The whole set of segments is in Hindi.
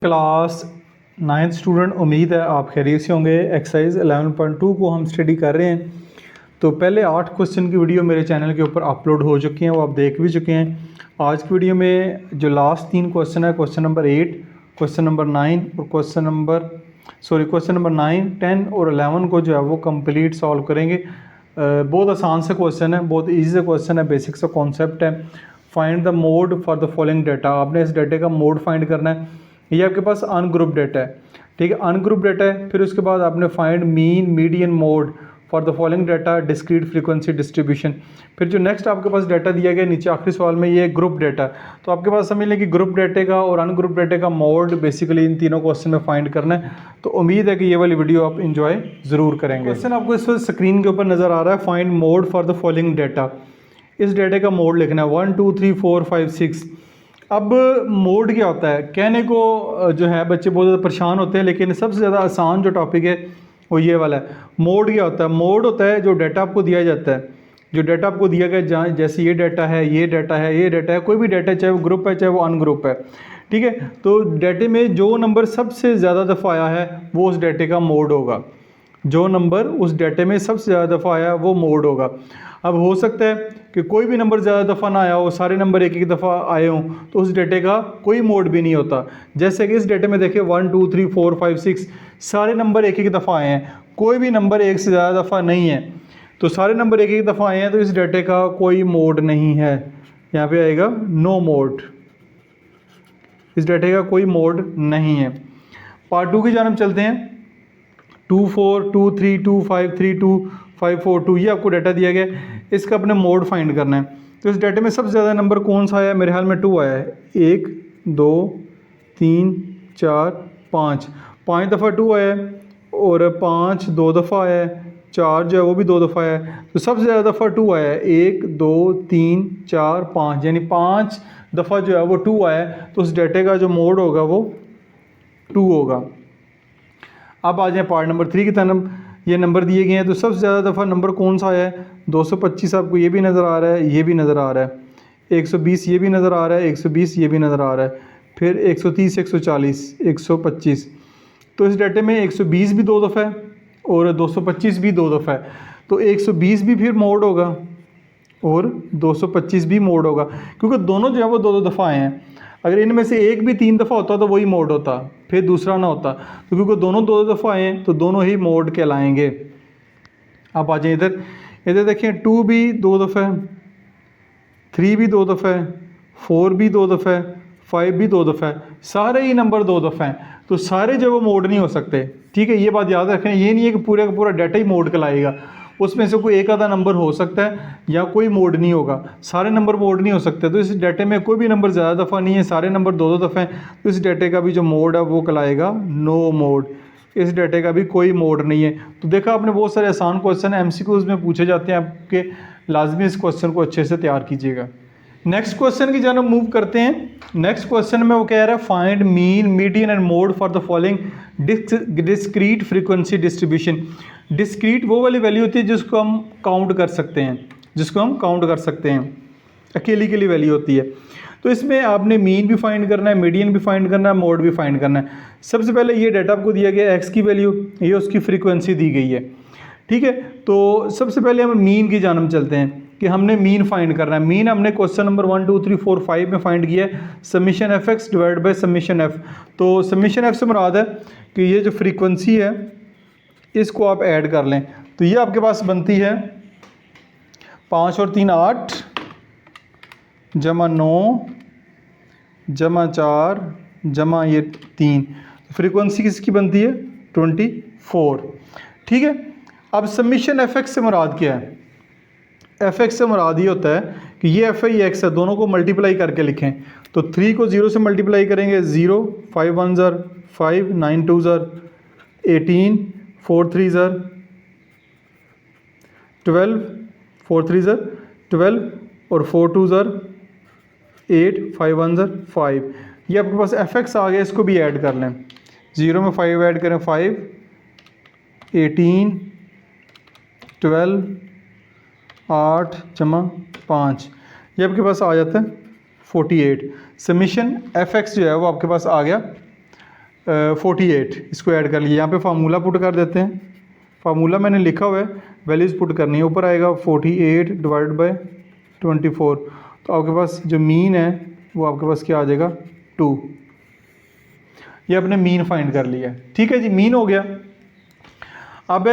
क्लास 9th स्टूडेंट, उम्मीद है आप खैरियत से होंगे। एक्सरसाइज 11.2 को हम स्टडी कर रहे हैं। तो पहले 8 क्वेश्चन की वीडियो मेरे चैनल के ऊपर अपलोड हो चुकी हैं, वो आप देख भी चुके हैं। आज की वीडियो में जो लास्ट 3 क्वेश्चन है, क्वेश्चन नंबर 8, क्वेश्चन नंबर 9 और क्वेश्चन नंबर 9, 10 और 11 को जो है वो कंप्लीट सॉल्व करेंगे। बहुत आसान से क्वेश्चन है, बहुत ईजी से क्वेश्चन है, बेसिक सा कॉन्सेप्ट है। Find the mode for the following data. आपने इस डाटे का मोड फाइंड करना है। ये आपके पास अनग्रुप डाटा है, ठीक है, अनग्रुप डाटा है। फिर उसके बाद आपने find mean, median, mode for the following data, discrete frequency distribution. फिर जो नेक्स्ट आपके पास डाटा दिया गया नीचे आखिरी सवाल में, ये ग्रुप डाटा। तो आपके पास समझ लें कि ग्रुप डाटे का और अनग्रुप डाटे का मोड बेसिकली इन तीनों क्वेश्चन में फाइंड करना है। तो उम्मीद है कि ये वाली वीडियो आप इंजॉय ज़रूर करेंगे। क्वेश्चन आपको इस वक्त स्क्रीन के ऊपर नज़र आ रहा है। Find mode for the following data. इस डाटे का मोड लिखना है 1 2 3 4 5 6। अब मोड क्या होता है, कहने को जो है बच्चे बहुत ज़्यादा परेशान होते हैं, लेकिन सबसे ज़्यादा आसान जो टॉपिक है वो ये वाला है। मोड क्या होता है? मोड होता है जो डाटा आपको दिया जाता है, जो डाटा आपको दिया गया, जहाँ जैसे ये डाटा है, ये डाटा है, ये डाटा है, कोई भी डाटा, चाहे वो ग्रुप है चाहे वो अनग्रुप है, ठीक है। तो डाटे में जो नंबर सबसे ज़्यादा दफ़ा आया है वो उस डाटे का मोड होगा। जो नंबर उस डाटे में सबसे ज़्यादा दफ़ा आया वो मोड होगा। अब हो सकता है कि कोई भी नंबर ज़्यादा दफ़ा ना आया हो, सारे नंबर एक एक दफ़ा आए हों, तो उस डाटे का कोई मोड भी नहीं होता। जैसे कि इस डाटे में देखिए 1 2 3 4 5 6 सारे नंबर एक एक दफ़ा आए हैं, कोई भी नंबर एक से ज़्यादा दफ़ा नहीं है। तो सारे नंबर एक एक दफ़ा आए हैं, तो इस डाटे का कोई मोड नहीं है। यहाँ पे आएगा नो मोड, इस डाटे का कोई मोड नहीं है। पार्ट 2 की जानब चलते हैं। 2 4 2 3 2 5 3 2 5 4 2, ये आपको डाटा दिया गया है, इसका अपने मोड फाइंड करना है। तो इस डाटे में सबसे ज़्यादा नंबर कौन सा आया? मेरे ख्याल में 2 आया है। 1 2 3 4 5, 5 दफ़ा 2 आया है, और 5 2 दफ़ा आया है, 4 जो है वो भी 2 दफ़ा आया है। तो सबसे ज़्यादा दफ़ा 2 आया है, 1 2 3 4 5, यानी 5 दफ़ा जो है वो 2 आया है। तो उस डाटे का जो मोड होगा वो 2 होगा। अब आ जाए पार्ट नंबर 3 की तरफ। ये नंबर दिए गए हैं, तो सबसे ज़्यादा दफ़ा नंबर कौन सा आया है? 225 आपको ये भी नज़र आ रहा है, ये भी नज़र आ रहा है। 120 ये भी नज़र आ रहा है, 120 ये भी नज़र आ रहा है। फिर 130 140 125। तो इस डाटे में 120 भी 2 दफ़ा है और 225 भी 2 दफ़ा है। तो 120 भी फिर मोड होगा और 225 भी मोड होगा, क्योंकि दोनों जो है वो 2 दफ़ा आए हैं। अगर इनमें से एक भी 3 दफ़ा होता तो वही मोड होता, फिर दूसरा ना होता। तो क्योंकि दोनों 2 दफ़ा आए हैं तो दोनों ही मोड कहलाएंगे। अब आ जाए इधर, इधर देखें 2 भी 2 दफ़ा है, 3 भी 2 दफ़ा है, 4 भी 2 दफ़ा है, 5 भी 2 दफ़ा है, सारे ही नंबर 2 दफ़ा हैं। तो सारे जो वो मोड नहीं हो सकते, ठीक है। ये बात याद रखें, ये नहीं है कि पूरे का पूरा डाटा ही मोड कहलाएगा। उसमें से कोई एक आधा नंबर हो सकता है या कोई मोड नहीं होगा, सारे नंबर मोड नहीं हो सकते। तो इस डाटे में कोई भी नंबर ज़्यादा दफ़ा नहीं है, सारे नंबर 2 दफ़ा हैं। तो इस डाटे का भी जो मोड है वो कहलाएगा नो मोड। इस डाटे का भी कोई मोड नहीं है। तो देखा आपने, बहुत सारे आसान क्वेश्चन MCQs में पूछे जाते हैं आपके, लाजमी इस क्वेश्चन को अच्छे से तैयार कीजिएगा। नेक्स्ट क्वेश्चन की जानब मूव करते हैं। नेक्स्ट क्वेश्चन में वो कह रहा है find mean, median and mode for the following discrete frequency distribution. Discrete वो वाली वैल्यू होती है जिसको हम काउंट कर सकते हैं, जिसको हम काउंट कर सकते हैं, अकेली के लिए वैल्यू होती है। तो इसमें आपने मीन भी फाइंड करना है, मीडियन भी फाइंड करना है, मोड भी फाइंड करना है। सबसे पहले ये डाटा आपको दिया गया है, एक्स की वैल्यू, ये उसकी फ्रीक्वेंसी दी गई है, ठीक है। तो सबसे पहले हम मीन की जानब चलते हैं कि हमने मीन फाइंड करना है। मीन हमने क्वेश्चन नंबर 1 2 3 4 5 में फाइंड किया है, summation F x divide by summation F. तो समीशन एफ से मुराद है कि ये जो फ्रीक्वेंसी है इसको आप ऐड कर लें। तो ये आपके पास बनती है 5 और 3 8 जमा 9 जमा 4 जमा ये 3। फ्रीक्वेंसी किसकी बनती है? 24, ठीक है। अब समीशन एफ एक्स से मुराद क्या है? एफ एक्स से मुराद ये होता है कि ये एफ आई एक्स है, दोनों को मल्टीप्लाई करके लिखें। तो 3 को 0 से मल्टीप्लाई करेंगे, 0 5 1 ज़र 5 9 2 ज़र 18 4 3 ज़र 12 4 3 ज़र 12 और 4 2 ज़र 8 5 1 ज़र 5। ये आपके पास एफ एक्स आ गया, इसको भी ऐड कर लें। 0 में 5 ऐड करें, 5 18 12 8 जमा 5, ये आपके पास आ जाता है 48। समीशन एफ एक्स जो है वो आपके पास आ गया 48, इसको ऐड कर लिया। यहाँ पे फार्मूला पुट कर देते हैं, फार्मूला मैंने लिखा हुआ है, वैल्यूज़ पुट करनी है। ऊपर आएगा 48 डिवाइड बाई 24, तो आपके पास जो मीन है वो आपके पास क्या आ जाएगा 2। ये आपने मीन फाइंड कर लिया, ठीक है जी, मीन हो गया। अब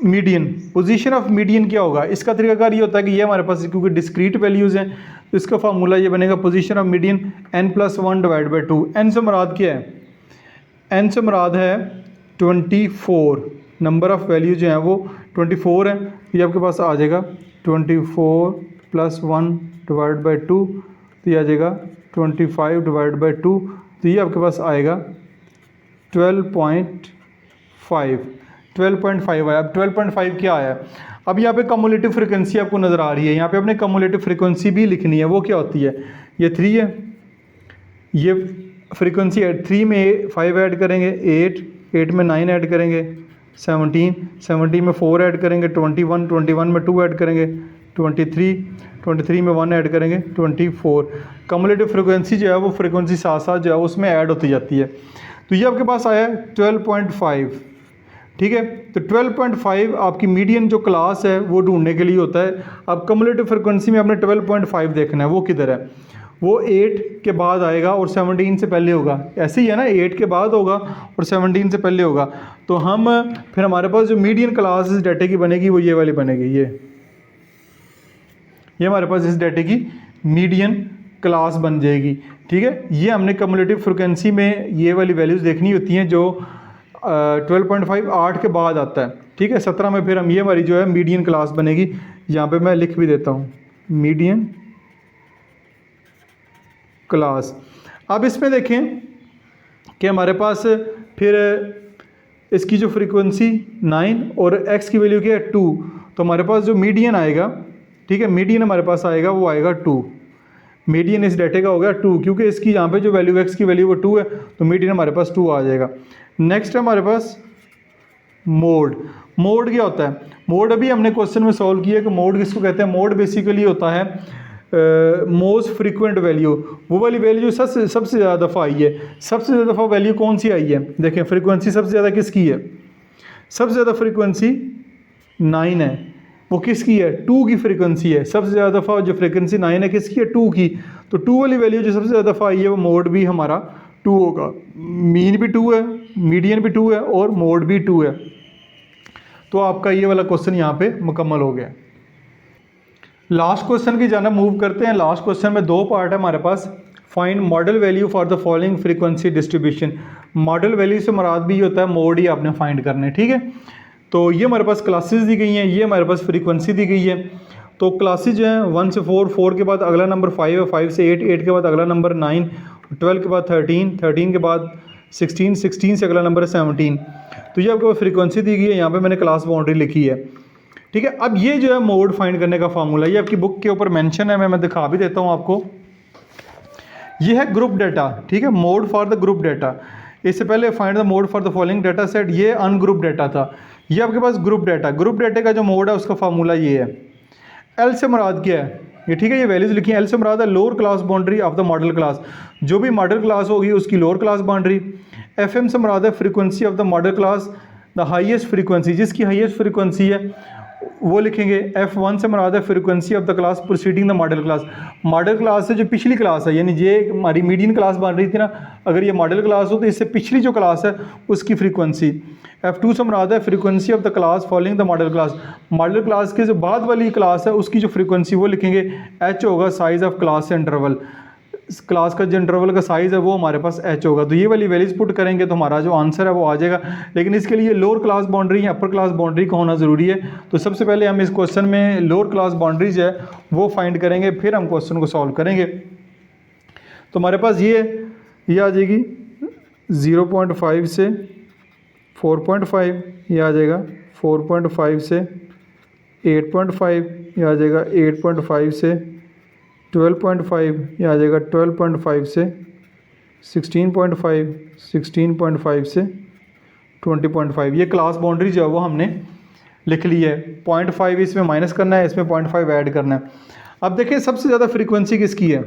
मीडियन, पोजीशन ऑफ मीडियन क्या होगा, इसका तरीकाकार ये होता है कि ये हमारे पास क्योंकि डिस्क्रीट वैल्यूज़ हैं तो इसका फार्मूला ये बनेगा position of median n+1 divide by 2। n से मुराद क्या है, n से मुराद है 24, नंबर ऑफ़ वैल्यू जो है वो 24 है। ये आपके पास आ जाएगा 24 + 1 डिवाइड बाई 2, तो ये आ जाएगा 25 डिवाइड बाई 2, तो ये आपके पास आएगा 12.5 आया। अब 12.5 क्या आया, अब यहाँ पे कम्युलेटिव फ्रिक्वेंसी आपको नज़र आ रही है, यहाँ पे अपने कम्युलेटिव फ्रिक्वेंसी भी लिखनी है। वो क्या होती है, ये 3 है, ये फ्रिक्वेंसी है 3 में 5 ऐड करेंगे 8 में 9 ऐड करेंगे 17 में 4 ऐड करेंगे 21 में 2 ऐड करेंगे 23 में 1 ऐड करेंगे 24। कम्युलेटिव फ्रिक्वेंसी जो है वो फ्रिक्वेंसी साथ साथ जो है उसमें ऐड होती जाती है। तो ये आपके पास आया 12.5, ठीक है। तो 12.5 आपकी मीडियन जो क्लास है वो ढूंढने के लिए होता है। अब कम्युलेटिव फ्रिक्वेंसी में आपने 12.5 देखना है, वो किधर है, वो 8 के बाद आएगा और 17 से पहले होगा। ऐसे ही है ना, 8 के बाद होगा और 17 से पहले होगा। तो हम फिर हमारे पास जो मीडियन क्लास इस डाटे की बनेगी वो ये वाली बनेगी, ये हमारे पास इस डाटे की मीडियन क्लास बन जाएगी, ठीक है। ये हमने कम्युलेटिव फ्रिक्वेंसी में ये वाली वैल्यूज़ देखनी होती हैं जो 12.5 8 के बाद आता है, ठीक है। 17 में फिर हम ये हमारी जो है मीडियन क्लास बनेगी। यहाँ पे मैं लिख भी देता हूँ मीडियन क्लास। अब इसमें देखें कि हमारे पास फिर इसकी जो फ्रीक्वेंसी 9 और x की वैल्यू क्या है 2, तो हमारे पास जो मीडियन आएगा, ठीक है, मीडियन हमारे पास आएगा वो आएगा 2। मीडियन इस डाटे का हो गया 2, क्योंकि इसकी यहाँ पे जो वैल्यू x की वैल्यू वो 2 है, तो मीडियन हमारे पास 2 आ जाएगा। नेक्स्ट है हमारे पास मोड। मोड क्या होता है, मोड अभी हमने क्वेश्चन में सॉल्व किया कि मोड किसको कहते हैं। मोड बेसिकली होता है मोस्ट फ्रीक्वेंट वैल्यू, वो वाली वैल्यू सबसे ज़्यादा दफ़ा आई है। सबसे ज़्यादा दफ़ा वैल्यू कौन सी आई है, देखें फ्रीक्वेंसी सबसे ज़्यादा किसकी है, सबसे ज़्यादा फ्रीक्वेंसी 9 है, वो किसकी है 2 की फ्रीक्वेंसी है। सबसे ज़्यादा दफ़ा जो फ्रीक्वेंसी 9 है किसकी है 2 की, तो 2 वाली वैल्यू जो सबसे ज़्यादा दफ़ा आई है वो मोड भी हमारा 2 होगा। मीन भी 2 है, मीडियन भी 2 है और मोड भी 2 है। तो आपका ये वाला क्वेश्चन यहाँ पे मुकम्मल हो गया। लास्ट क्वेश्चन की जाना मूव करते हैं। लास्ट क्वेश्चन में 2 पार्ट है हमारे पास। Find modal value for the following frequency distribution. Modal value से मुराद भी होता है मोड ही आपने फाइंड करने, ठीक है। तो ये हमारे पास क्लासेस दी गई हैं, ये हमारे पास फ्रीक्वेंसी दी गई है। तो क्लासेज जो हैं 1 से 4, 4 के बाद अगला नंबर 5 है, 5 से 8, 8 के बाद अगला नंबर 9, 12 के बाद 13, 13 के बाद 16, 16 से अगला नंबर है 17। तो ये आपको फ्रीक्वेंसी दी गई है, यहाँ पे मैंने क्लास बाउंड्री लिखी है, ठीक है। अब ये जो है मोड फाइंड करने का फार्मूला, ये आपकी बुक के ऊपर मेंशन है, मैं दिखा भी देता हूँ आपको। ये है ग्रुप डाटा, ठीक है, mode for the group data. इससे पहले find the mode for the following data set, ये अनग्रुप डाटा था। ये आपके पास ग्रुप डाटा, ग्रुप डाटा का जो मोड है उसका फार्मूला ये है। एल से मुराद क्या है, ये ठीक है, ये वैल्यूज लिखी है। एल से मुराद है lower class boundary of the modal class, जो भी मॉडल क्लास होगी उसकी lower class boundary. F M से मुराद है frequency of the modal class, the highest frequency, जिसकी हाईएस्ट फ्रीक्वेंसी है वो लिखेंगे। F1 से मुराद है frequency of the class preceding the modal class, modal class से जो पिछली क्लास है, यानी ये हमारी मीडियन क्लास बन रही थी ना, अगर ये मॉडल क्लास हो तो इससे पिछली जो क्लास है उसकी फ्रीक्वेंसी। F2 से मुराद है frequency of the class following the modal class, modal class के जो बाद वाली क्लास है उसकी जो फ्रीक्वेंसी वो लिखेंगे। H होगा size of class interval, class का जो इंटरवल का साइज़ है वो हमारे पास h होगा। तो ये वाली वैल्यूज पुट करेंगे तो हमारा जो आंसर है वो आ जाएगा। लेकिन इसके लिए लोअर क्लास बाउंड्री या अपर क्लास बाउंड्री का होना ज़रूरी है। तो सबसे पहले हम इस क्वेश्चन में लोअर क्लास बाउंड्रीज है वो फाइंड करेंगे, फिर हम क्वेश्चन को सॉल्व करेंगे। तो हमारे पास ये आ जाएगी 0.5 से 4.5, ये आ जाएगा 4.5 से 8.5, ये आ जाएगा 8.5 से 12.5, ये आ जाएगा 12.5 से 16.5, 16.5 से 20.5। ये क्लास बाउंड्री जो है वो हमने लिख ली है। 0.5 इसमें माइनस करना है, इसमें 0.5 ऐड करना है। अब देखिए सबसे ज़्यादा फ्रीक्वेंसी किसकी है,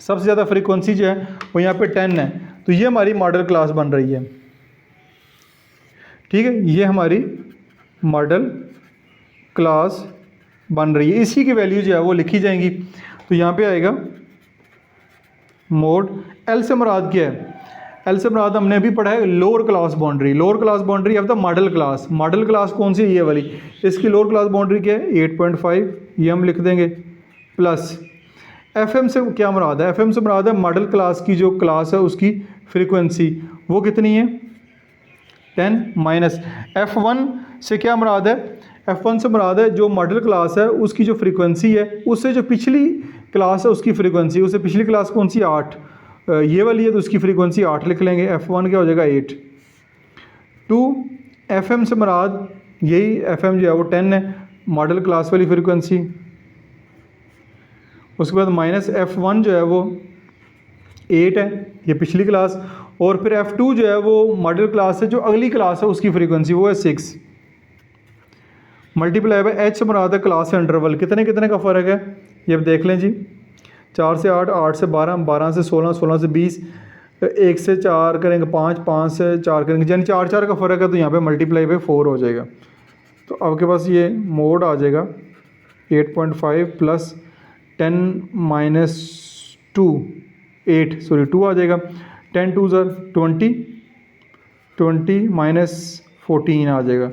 सबसे ज़्यादा फ्रीक्वेंसी जो है वो यहाँ पे 10 है। तो ये हमारी मॉडल क्लास बन रही है। ठीक है, ये हमारी मॉडल क्लास बन रही है। इसी की वैल्यू जो है वो लिखी जाएंगी। तो यहाँ पे आएगा मोड, एल से मुराद क्या है? एल से मुराद हमने अभी पढ़ा है lower class boundary. Lower class boundary of the modal class. Modal class कौन सी है? ये वाली। इसकी लोअर क्लास बाउंड्री क्या है? 8.5, ये हम लिख देंगे, प्लस एफएम से क्या मुराद है? एफएम से मुराद है मॉडल क्लास की जो क्लास है उसकी फ्रीक्वेंसी, वो कितनी है? 10 माइनस F1 से क्या मुराद है? F1 से मुराद है जो मॉडल क्लास है उसकी जो फ्रीक्वेंसी है उससे जो पिछली क्लास है उसकी फ्रीक्वेंसी, उससे पिछली क्लास कौन सी? 8, ये वाली है तो उसकी फ्रीक्वेंसी 8 लिख लेंगे। F1 क्या हो जाएगा? 8। 2 FM से मुराद यही FM जो है वो 10 है, मॉडल क्लास वाली फ्रीक्वेंसी। उसके बाद माइनस F1 जो है वो 8 है, ये पिछली क्लास। और फिर F2 जो है वो मॉडल क्लास है जो अगली क्लास है उसकी फ्रीक्वेंसी, वो है 6। मल्टीप्लाई बाय H से मुराद है क्लास इंटरवल। कितने कितने का फ़र्क है ये अब देख लें जी। 4 से 8, 8 से 12, 12 से 16, 16 से 20, 1 से 4 करेंगे 5, 5 से 4 करेंगे, यानी 4 4 का फ़र्क है। तो यहाँ पे मल्टीप्लाई बाय 4 हो जाएगा। तो आपके पास ये मोड आ जाएगा 8.5 प्लस 10 माइनस 2, 2 आ जाएगा। 10 2 20, 20 माइनस 14 आ जाएगा,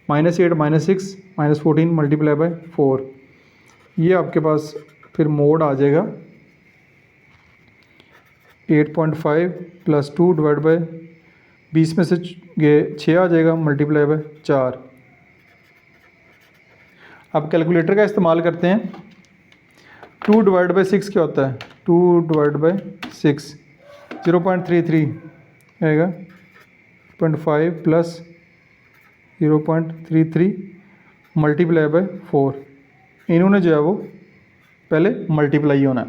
minus 8 minus 6 minus 14 multiply by 4। ये आपके पास फिर मोड आ जाएगा 8.5 प्लस 2 डिवाइड बाय 20 में से ये 6 आ जाएगा मल्टीप्लाई बाय 4। अब कैलकुलेटर का इस्तेमाल करते हैं। 2 डिवाइड बाई 6 क्या होता है? 2 डिवाइड बाई 6 0.33 आएगा। 0.5 प्लस 0.33 मल्टीप्लाई बाय 4। इन्होंने जो है वो पहले मल्टीप्लाई होना है।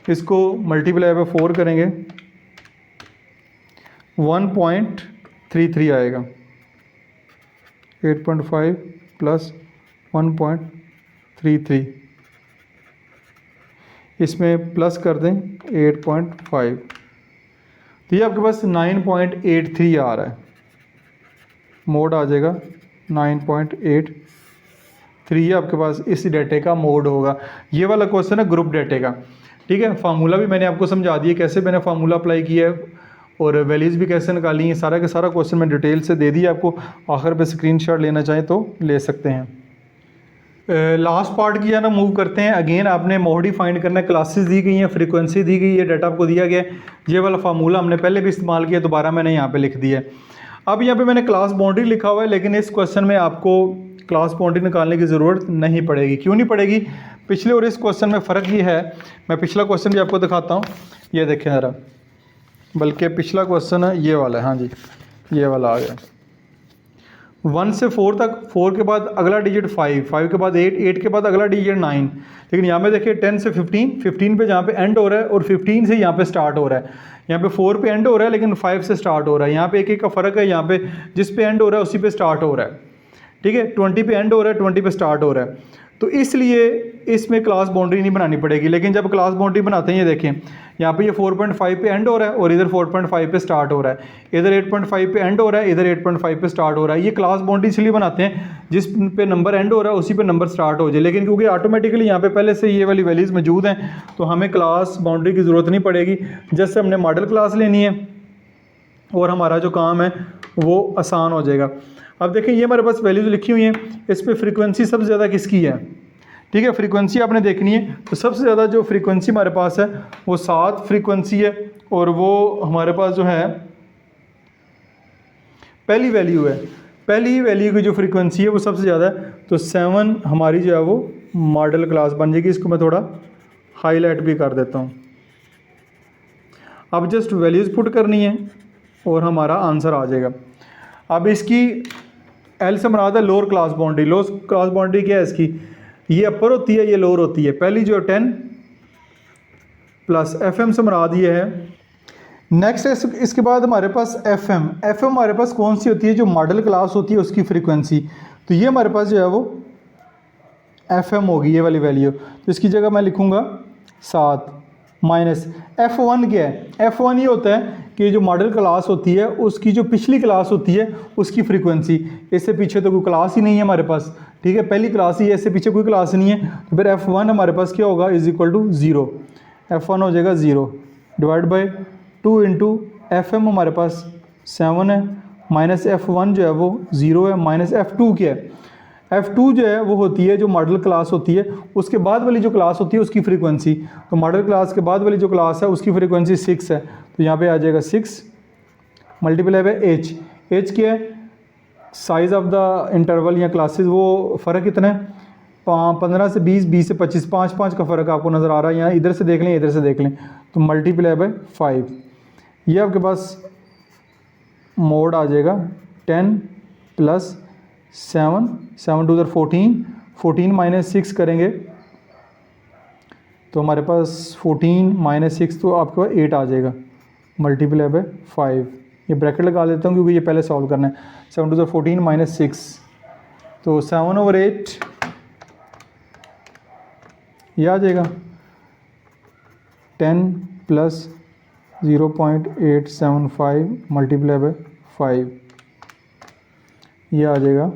इसको मल्टीप्लाई बाय 4 करेंगे 1.33 आएगा। 8.5 प्लस 1.33, इसमें प्लस कर दें 8.5, तो ये आपके पास 9.83 आ रहा है। मोड आ जाएगा 9.83, ये आपके पास इस डाटे का मोड होगा। ये वाला क्वेश्चन है ग्रुप डाटे का। ठीक है, फार्मूला भी मैंने आपको समझा दिया कैसे मैंने फार्मूला अप्लाई किया है और वैल्यूज़ भी कैसे निकाली हैं। सारा का सारा क्वेश्चन मैं डिटेल से दे दिया आपको। आखिर पे स्क्रीनशॉट लेना चाहें तो ले सकते हैं। लास्ट पार्ट की है ना, मूव करते हैं। अगेन आपने मोड ही फाइंड करना है। क्लासेस दी गई हैं, फ्रीक्वेंसी दी गई है, डाटा आपको दिया गया है। ये वाला फार्मूला हमने पहले भी इस्तेमाल किया, दोबारा मैंने यहाँ पे लिख दिया है। अब यहाँ पे मैंने क्लास बाउंड्री लिखा हुआ है, लेकिन इस क्वेश्चन में आपको क्लास बाउंड्री निकालने की ज़रूरत नहीं पड़ेगी। क्यों नहीं पड़ेगी? पिछले और इस क्वेश्चन में फ़र्क ये है, मैं पिछला क्वेश्चन भी आपको दिखाता हूँ। ये देखें ज़रा, बल्कि पिछला क्वेश्चन है ये वाला है। हाँ जी, ये वाला आ गया 1 से 4 तक। 4 के बाद अगला डिजिट 5, 5 के बाद 8, 8 के बाद अगला डिजिट 9। लेकिन यहाँ पे देखिए 10 से 15, 15 पे जहाँ पे एंड हो रहा है और 15 से यहाँ पे स्टार्ट हो रहा है। यहाँ पे 4 पे एंड हो रहा है लेकिन 5 से स्टार्ट हो रहा है। यहाँ पे एक एक का फ़र्क है। यहाँ पे जिस पे एंड हो रहा है उसी पे स्टार्ट हो रहा है। ठीक है, 20 पे एंड हो रहा है, 20 पे स्टार्ट हो रहा है। तो इसलिए इसमें क्लास बाउंड्री नहीं बनानी पड़ेगी। लेकिन जब क्लास बाउंड्री बनाते हैं, ये देखें यहाँ पे ये 4.5 पे एंड हो रहा है और इधर 4.5 पे स्टार्ट हो रहा है, इधर 8.5 पे एंड हो रहा है, इधर 8.5 पे स्टार्ट हो रहा है। ये क्लास बाउंड्री इसलिए बनाते हैं जिस पे नंबर एंड हो रहा है उसी पे नंबर स्टार्ट हो जाए। लेकिन क्योंकि ऑटोमेटिकली यहाँ पे पहले से ये वाली वैल्यूज़ मौजूद हैं तो हमें क्लास बाउंड्री की ज़रूरत नहीं पड़ेगी। जैसे हमने मॉडल क्लास लेनी है और हमारा जो काम है वो आसान हो जाएगा। अब देखें ये हमारे पास वैल्यूज़ लिखी हुई हैं, इस पर फ्रीक्वेंसी सबसे ज़्यादा किसकी है? ठीक है, फ्रीक्वेंसी आपने देखनी है। तो सबसे ज़्यादा जो फ्रीक्वेंसी हमारे पास है वो 7 फ्रीक्वेंसी है और वो हमारे पास जो है पहली वैल्यू है। पहली वैल्यू की जो फ्रीक्वेंसी है वो सबसे ज़्यादा है। तो 7 हमारी जो है वो मॉडल क्लास बन जाएगी। इसको मैं थोड़ा हाईलाइट भी कर देता हूँ। अब जस्ट वैल्यूज़ पुट करनी है और हमारा आंसर आ जाएगा। अब इसकी एल से मुराद है lower class boundary. Lower class boundary क्या है इसकी? ये अपर होती है, ये लोअर होती है। पहली जो 10 प्लस एफ एम से मुराद ये है। नेक्स्ट इसके बाद हमारे पास एफ एम। एफ एम हमारे पास कौन सी होती है? जो मॉडल क्लास होती है उसकी फ्रीक्वेंसी। तो ये हमारे पास जो है वो एफ एम होगी, ये वाली वैल्यू। तो इसकी जगह मैं लिखूँगा 7 माइनस F1 क्या है, F1 ये होता है कि जो मॉडल क्लास होती है उसकी जो पिछली क्लास होती है उसकी फ्रीक्वेंसी, इससे पीछे तो कोई क्लास ही नहीं है हमारे पास, ठीक है, पहली क्लास ही है, इससे पीछे कोई क्लास नहीं है, तो फिर F1 हमारे पास क्या होगा, इज इक्वल टू 0, F1 हो जाएगा 0 डिवाइड बाई 2 इंटू FM हमारे पास 7 है, माइनस F1 जो है वो 0 है, माइनस F2 क्या है, F2 जो है वो होती है जो मॉडल क्लास होती है उसके बाद वाली जो क्लास होती है उसकी फ्रीक्वेंसी, तो मॉडल क्लास के बाद वाली जो क्लास है उसकी फ्रीक्वेंसी 6 है, तो यहाँ पे आ जाएगा 6 मल्टीप्लाई बाय H क्या है, साइज़ ऑफ द इंटरवल या क्लासेस, वो फ़र्क कितना है, 15 से 20, 20 से 25, 5 का फ़र्क आपको नज़र आ रहा है, यहाँ इधर से देख लें इधर से देख लें, तो मल्टीप्लाई बाय 5, ये आपके पास मोड आ जाएगा 10 प्लस 7, 7 टू 14, 14 माइनस 6 करेंगे तो हमारे पास 14 माइनस 6 तो आपके पास 8 आ जाएगा, मल्टीप्लाई बाय 5, ये ब्रैकेट लगा लेता हूँ क्योंकि ये पहले सॉल्व करना है, 7 टू 14 माइनस 6, तो 7/8 ये आ जाएगा, 10 प्लस 0.875 मल्टीप्लाई बाय 5, ये आ जाएगा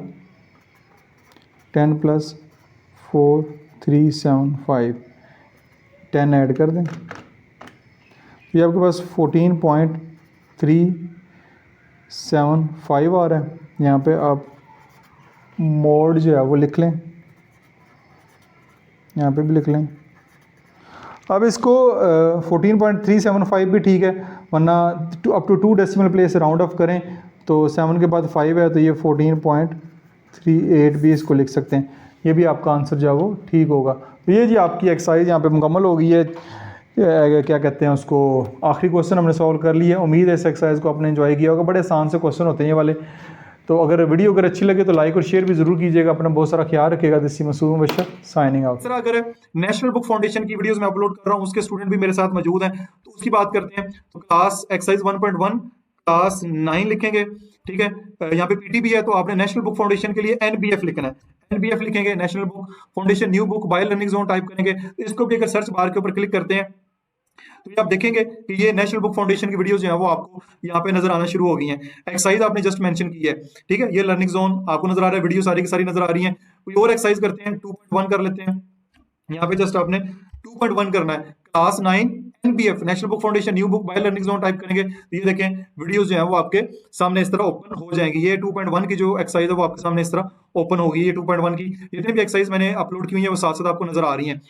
10 प्लस 4375, 10 ऐड कर दें, ये आपके पास 14.375 आ रहा है, यहाँ पे आप मोड जो है वो लिख लें, यहाँ पे भी लिख लें, अब इसको 14.375 भी ठीक है, वरना up to 2 decimal place round off करें तो 7 के बाद 5 है तो ये 14.38 भी इसको लिख सकते हैं, ये भी आपका आंसर जो है वो ठीक होगा। तो ये जी आपकी एक्सरसाइज यहाँ पे मुकम्मल हो गई है, क्या कहते हैं उसको, आखिरी क्वेश्चन हमने सॉल्व कर लिया। उम्मीद है इस एक्सरसाइज को आपने एंजॉय किया होगा, बड़े आसान से क्वेश्चन होते हैं ये वाले। तो अगर वीडियो अगर अच्छी लगे तो लाइक और शेयर भी जरूर कीजिएगा, अपना बहुत सारा ख्याल रखिएगा। This is Masood Bashar signing out. Sir अगर नेशनल बुक फाउंडेशन की वीडियोस मैं अपलोड कर रहा हूँ, उसके स्टूडेंट भी मेरे साथ मौजूद हैं, तो उसकी बात करते हैं। तो क्लास एक्सरसाइज 1.1 क्लास 9 लिखेंगे, ठीक है। यहाँ पे पीटी भी है, तो आपने नेशनल बुक फाउंडेशन के लिए एनबीएफ लिखना है, एनबीएफ लिखेंगे, national book foundation new book by learning zone type करेंगे। इसको भी अगर सर्च बार के ऊपर क्लिक करते हैं तो ये आप देखेंगे कि ये नेशनल बुक फाउंडेशन की वीडियोस जो है वो आपको यहाँ पे नजर आना शुरू हो गई हैं। एक्सरसाइज आपने जस्ट मेंशन की है, ठीक है। ये लर्निंग जोन आपको नजर आ रहा है, वीडियो सारी की सारी नजर आ रही है। कोई और एक्सरसाइज करते हैं, 2.1 कर लेते हैं। यहाँ पे जस्ट आपने 2.1 करना है, class 9 NBF national book foundation new book by learning zone type करेंगे तो ये देखें वीडियोस जो है वो आपके सामने इस तरह ओपन हो जाएंगी। ये 2.1 की जो एक्सरसाइज है वो आपके सामने इस तरह ओपन होगी। ये 2.1 की जितनी भी एक्सरसाइज मैंने अपलोड की हुई है वो साथ साथ आपको नजर आ रही हैं।